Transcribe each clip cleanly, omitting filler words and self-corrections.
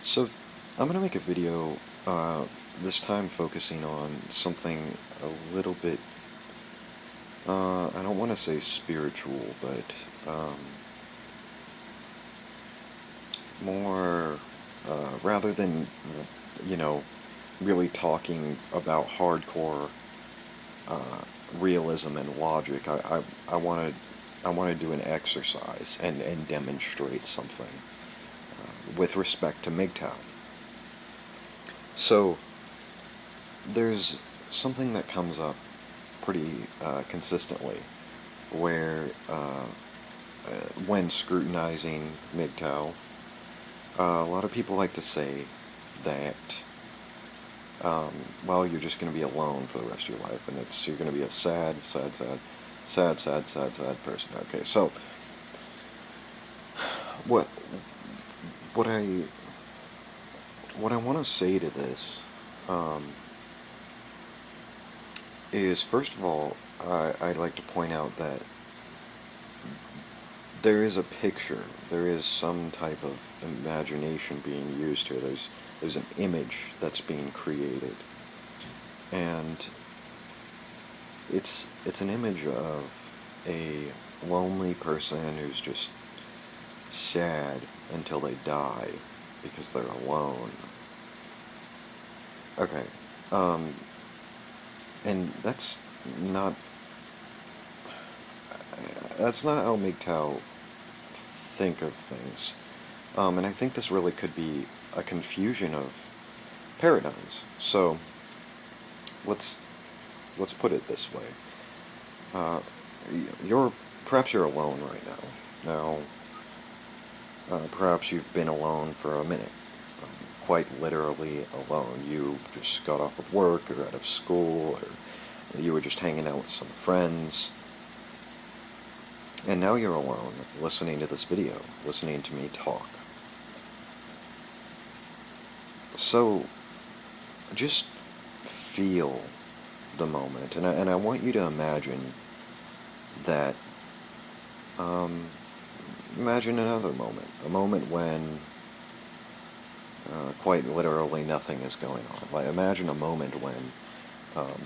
So, I'm going to make a video, this time focusing on something a little bit, I don't want to say spiritual, but more, rather than, you know, really talking about hardcore realism and logic, I want to do an exercise and demonstrate something with respect to MGTOW. So, there's something that comes up pretty consistently where when scrutinizing MGTOW, a lot of people like to say that well, you're just going to be alone for the rest of your life, and you're going to be a sad person. Okay, so what what I what I want to say to this um, is, first of all, I'd like to point out that there is a picture, there is some type of imagination being used here. There's an image that's being created, and it's an image of a lonely person who's just sad until they die because they're alone. Okay, um, and not that's not how MGTOW think of things. And I think this really could be a confusion of paradigms. So let's let's put it this way. Uh, perhaps you're alone right now. Perhaps you've been alone for a minute, quite literally alone. You just got off of work or out of school, or you were just hanging out with some friends, and now you're alone, listening to this video, listening to me talk. So, just feel the moment, and I want you to imagine that, um, imagine another moment, a moment when, quite literally nothing is going on. Like, imagine a moment when,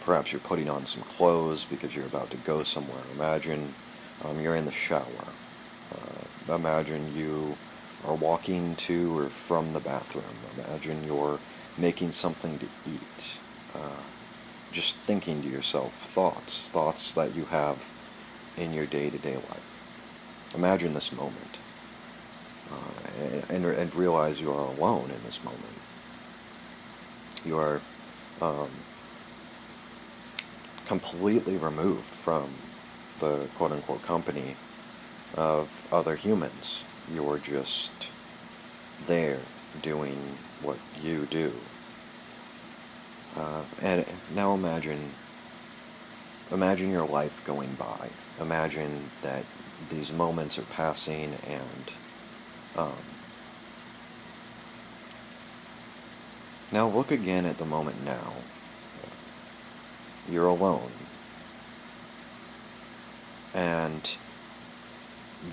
perhaps you're putting on some clothes because you're about to go somewhere. Imagine you're in the shower. Imagine you are walking to or from the bathroom. Imagine you're making something to eat. Just thinking to yourself thoughts that you have in your day-to-day life. Imagine this moment, and realize you are alone in this moment. You are um, completely removed from the quote-unquote company of other humans. You're just there doing what you do. And now imagine your life going by. Imagine that these moments are passing, and um, now look again at the moment now. You're alone, and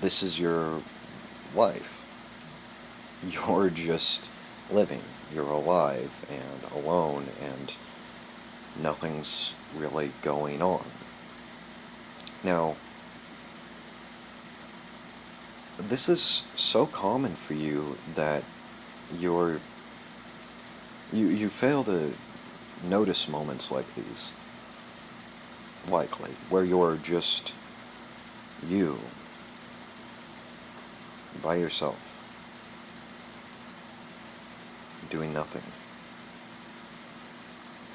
this is your life. You're just living. You're alive and alone, and nothing's really going on. Now, this is so common for you that you fail to notice moments like these, likely, where you're just you, by yourself, doing nothing,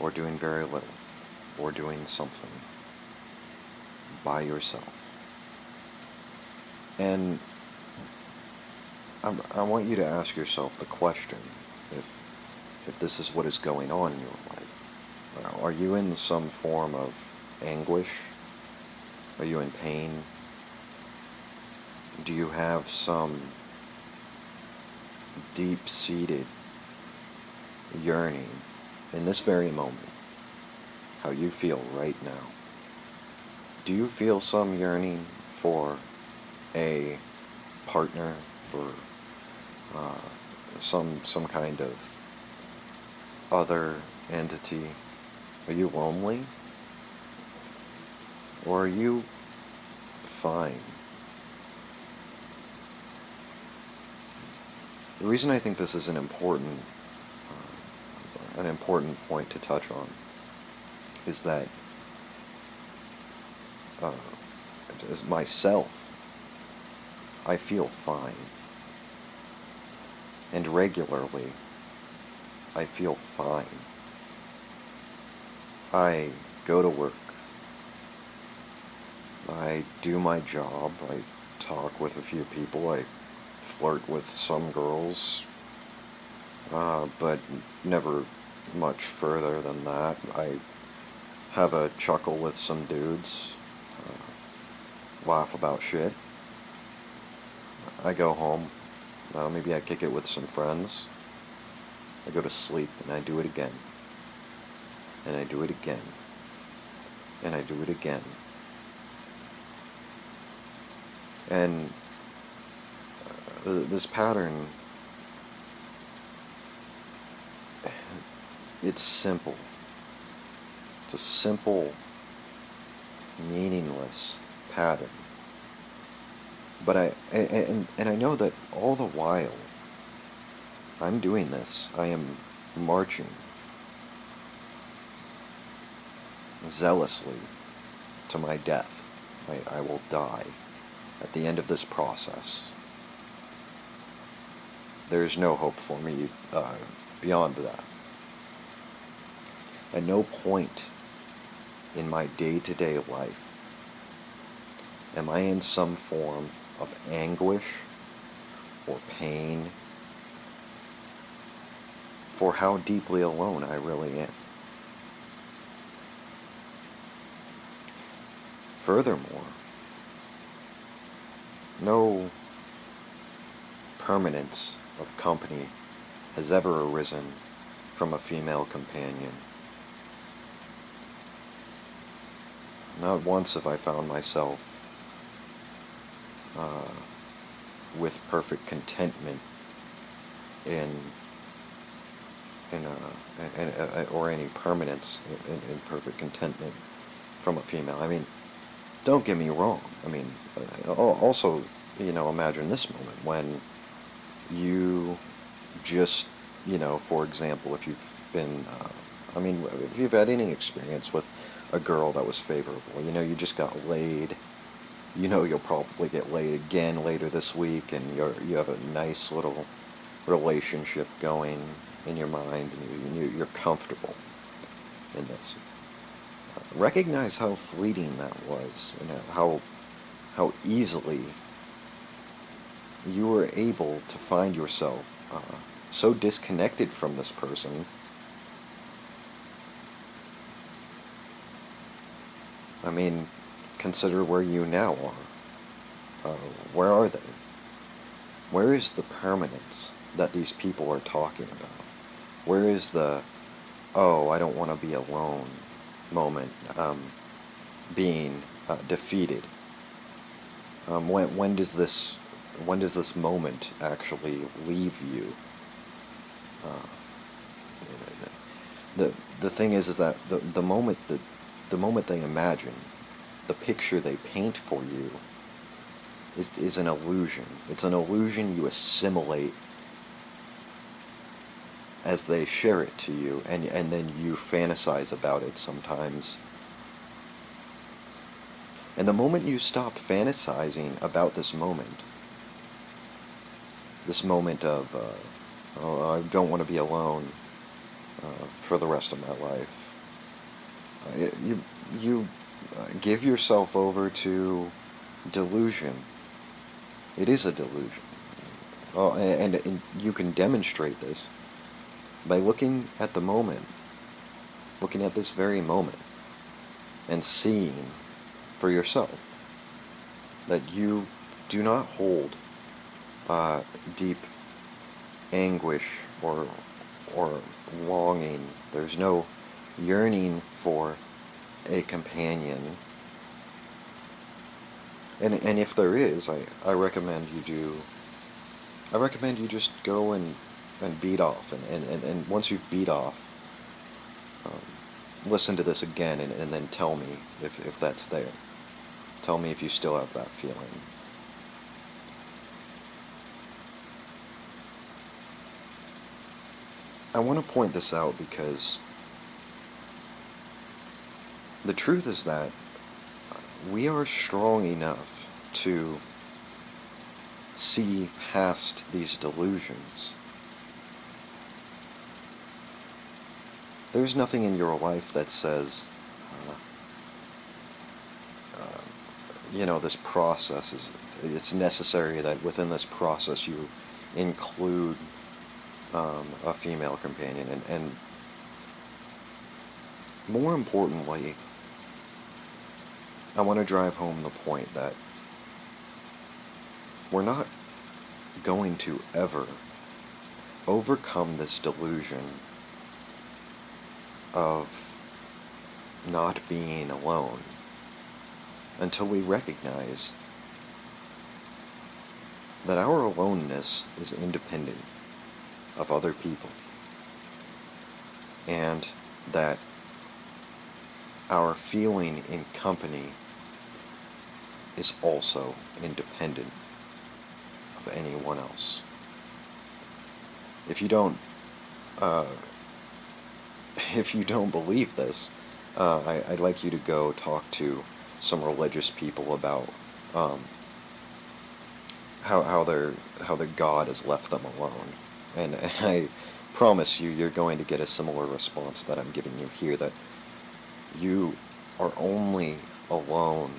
or doing very little, or doing something by yourself. And I want you to ask yourself the question, if this is what is going on in your life. Are you in some form of anguish? Are you in pain? Do you have some deep-seated yearning in this very moment, how you feel right now? Do you feel some yearning for a partner, for some kind of other entity? Are you lonely? Or are you fine? The reason I think this is an important point to touch on is that uh, as myself, I feel fine, and regularly I feel fine. I go to work, I do my job, I talk with a few people, I flirt with some girls, but never much further than that. I have a chuckle with some dudes, laugh about shit. I go home, maybe I kick it with some friends. I go to sleep and I do it again. And I do it again. And I do it again. And this pattern, it's simple. It's a simple, meaningless pattern. But I know that all the while I'm doing this, I am marching zealously to my death. I will die at the end of this process. There is no hope for me beyond that. At no point in my day-to-day life am I in some form of anguish or pain for how deeply alone I really am. Furthermore, no permanence of company has ever arisen from a female companion. Not once have I found myself with perfect contentment or any permanence in perfect contentment from a female. I mean, don't get me wrong. I mean, also, imagine this moment when you just, for example, if you've been, if you've had any experience with a girl that was favorable, you just got laid, you'll probably get laid again later this week, and you have a nice little relationship going in your mind, and you're comfortable in this. Recognize how fleeting that was, and how easily you were able to find yourself so disconnected from this person. I mean, consider where you now are. Where are they? Where is the permanence that these people are talking about? Where is the, oh, I don't want to be alone moment being defeated? When does this moment actually leave you? The thing is that the moment they imagine, the picture they paint for you is an illusion. It's an illusion you assimilate as they share it to you, and then you fantasize about it sometimes. And the moment you stop fantasizing about this moment of, oh, I don't want to be alone for the rest of my life, you give yourself over to delusion. It is a delusion. Oh, and you can demonstrate this by looking at the moment, looking at this very moment, and seeing for yourself that you do not hold deep anguish or longing. There's no yearning for a companion. And if there is, I recommend you just go and and beat off. And once you've beat off, um, listen to this again and then tell me if that's there. Tell me if you still have that feeling. I want to point this out because the truth is that we are strong enough to see past these delusions. There's nothing in your life that says, this process it's necessary that within this process you include a female companion. And more importantly, I want to drive home the point that we're not going to ever overcome this delusion of not being alone until we recognize that our aloneness is independent of other people, and that our feeling in company is also independent of anyone else. If you don't believe this, I'd like you to go talk to some religious people about how their God has left them alone, and I promise you're going to get a similar response that I'm giving you here, that you are only alone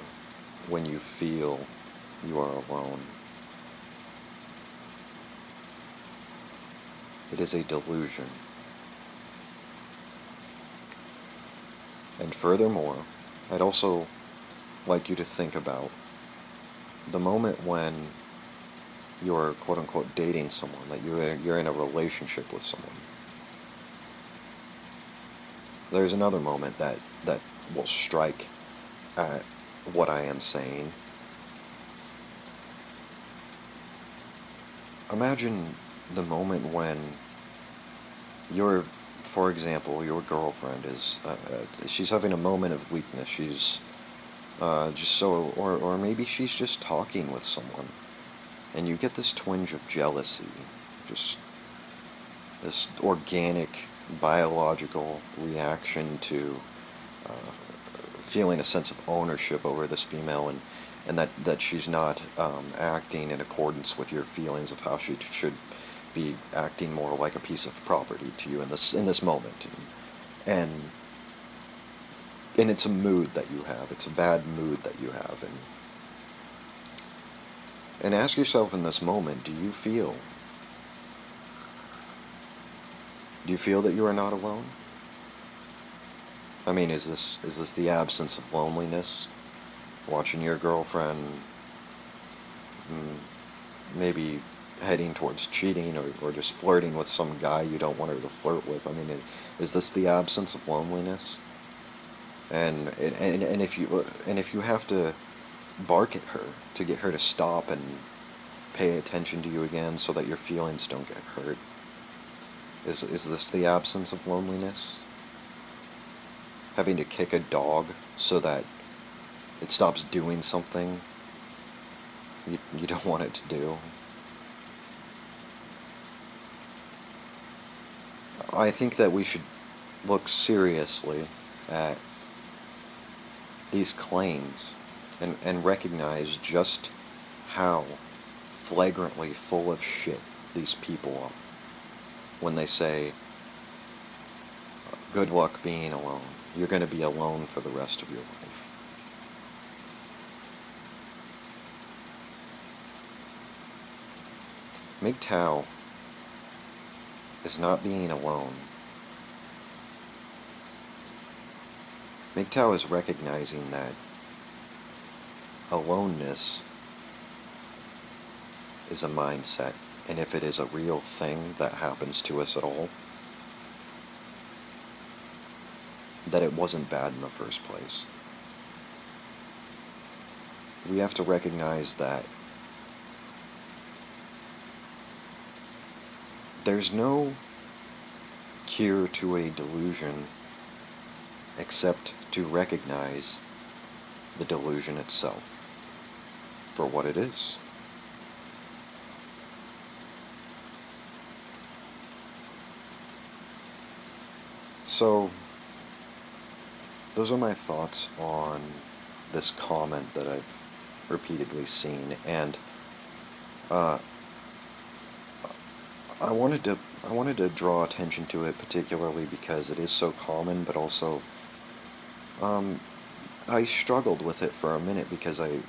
when you feel you are alone. It is a delusion. And furthermore, I'd also like you to think about the moment when you're quote-unquote dating someone, that you're in a relationship with someone. There's another moment that will strike at what I am saying. Imagine the moment when for example, your girlfriend is, she's having a moment of weakness. She's or maybe she's just talking with someone, and you get this twinge of jealousy, just this organic, biological reaction to feeling a sense of ownership over this female, and that she's not acting in accordance with your feelings of how she should be acting more like a piece of property to you in this moment, and it's a mood that you have. It's a bad mood that you have, and ask yourself in this moment: do you feel that you are not alone? I mean, is this the absence of loneliness? Watching your girlfriend maybe heading towards cheating, or just flirting with some guy you don't want her to flirt with. I mean, is this the absence of loneliness? And if you have to bark at her to get her to stop and pay attention to you again so that your feelings don't get hurt, is this the absence of loneliness? Having to kick a dog so that it stops doing something you don't want it to do. I think that we should look seriously at these claims and recognize just how flagrantly full of shit these people are when they say, good luck being alone. You're going to be alone for the rest of your life. MGTOW is not being alone. MGTOW is recognizing that aloneness is a mindset, and if it is a real thing that happens to us at all, that it wasn't bad in the first place. We have to recognize that there's no cure to a delusion except to recognize the delusion itself for what it is. So, those are my thoughts on this comment that I've repeatedly seen, and uh, I wanted to draw attention to it particularly because it is so common, but also um, I struggled with it for a minute because it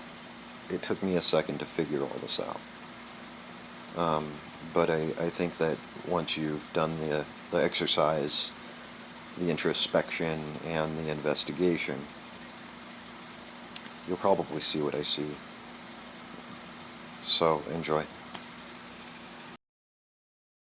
took me a second to figure all this out. But I think that once you've done the exercise, the introspection, and the investigation, you'll probably see what I see. So enjoy.